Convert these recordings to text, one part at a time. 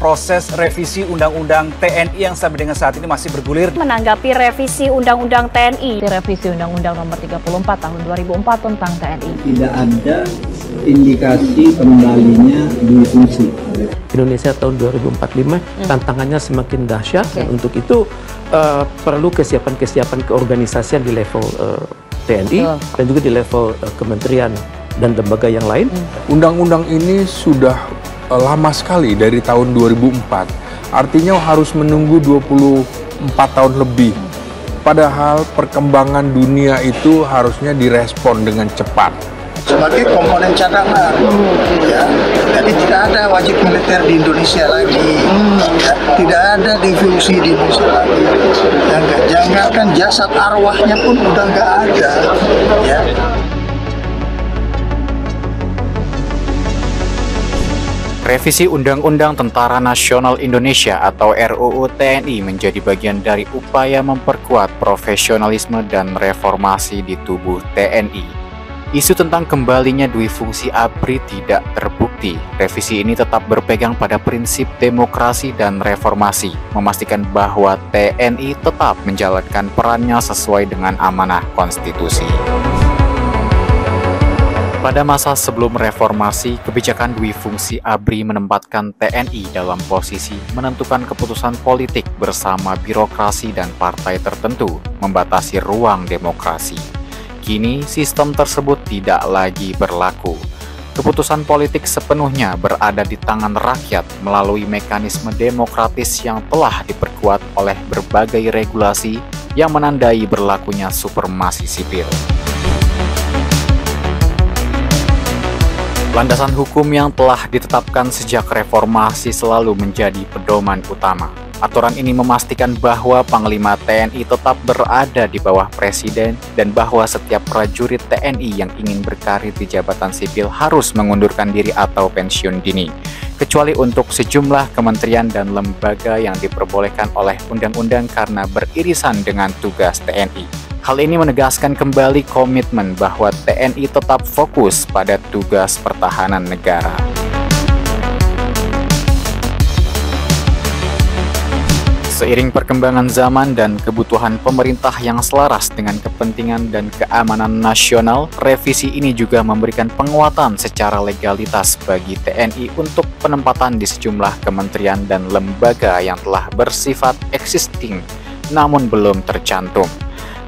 proses revisi Undang-Undang TNI yang sampai dengan saat ini masih bergulir. Menanggapi revisi Undang-Undang TNI. Revisi Undang-Undang Nomor 34 Tahun 2004 tentang TNI. Tidak ada indikasi kembalinya difungsi. Indonesia tahun 2045 tantangannya semakin dahsyat dan untuk itu perlu kesiapan keorganisasian di level TNI dan juga di level kementerian dan lembaga yang lain. Undang-undang ini sudah lama sekali dari tahun 2004. Artinya harus menunggu 24 tahun lebih. Padahal perkembangan dunia itu harusnya direspon dengan cepat. Sebagai komponen cadangan, ya, jadi tidak ada wajib militer di Indonesia lagi, ya, tidak ada definisi di Indonesia lagi. Jangankan jasad arwahnya pun udah nggak ada. Ya. Revisi Undang-Undang Tentara Nasional Indonesia atau RUU TNI menjadi bagian dari upaya memperkuat profesionalisme dan reformasi di tubuh TNI. Isu tentang kembalinya dui fungsi ABRI tidak terbukti. Revisi ini tetap berpegang pada prinsip demokrasi dan reformasi, memastikan bahwa TNI tetap menjalankan perannya sesuai dengan amanah konstitusi. Pada masa sebelum reformasi, kebijakan dui fungsi ABRI menempatkan TNI dalam posisi menentukan keputusan politik bersama birokrasi dan partai tertentu, membatasi ruang demokrasi. Kini, sistem tersebut tidak lagi berlaku. Keputusan politik sepenuhnya berada di tangan rakyat melalui mekanisme demokratis yang telah diperkuat oleh berbagai regulasi yang menandai berlakunya supremasi sipil. Landasan hukum yang telah ditetapkan sejak reformasi selalu menjadi pedoman utama. Aturan ini memastikan bahwa Panglima TNI tetap berada di bawah Presiden dan bahwa setiap prajurit TNI yang ingin berkarir di jabatan sipil harus mengundurkan diri atau pensiun dini, kecuali untuk sejumlah kementerian dan lembaga yang diperbolehkan oleh undang-undang karena beririsan dengan tugas TNI. Hal ini menegaskan kembali komitmen bahwa TNI tetap fokus pada tugas pertahanan negara. Seiring perkembangan zaman dan kebutuhan pemerintah yang selaras dengan kepentingan dan keamanan nasional, revisi ini juga memberikan penguatan secara legalitas bagi TNI untuk penempatan di sejumlah kementerian dan lembaga yang telah bersifat existing namun belum tercantum.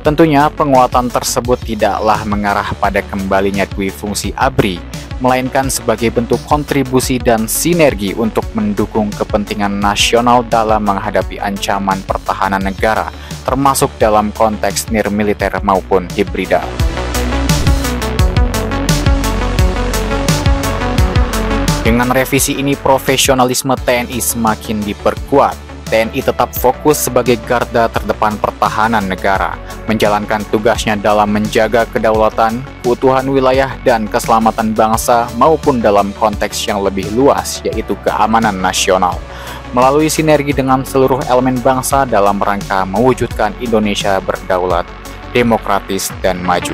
Tentunya penguatan tersebut tidaklah mengarah pada kembalinya dui fungsi ABRI, melainkan sebagai bentuk kontribusi dan sinergi untuk mendukung kepentingan nasional dalam menghadapi ancaman pertahanan negara, termasuk dalam konteks nirmiliter maupun hibrida. Dengan revisi ini, profesionalisme TNI semakin diperkuat. TNI tetap fokus sebagai garda terdepan pertahanan negara, menjalankan tugasnya dalam menjaga kedaulatan, keutuhan wilayah, dan keselamatan bangsa maupun dalam konteks yang lebih luas, yaitu keamanan nasional, melalui sinergi dengan seluruh elemen bangsa dalam rangka mewujudkan Indonesia berdaulat, demokratis, dan maju.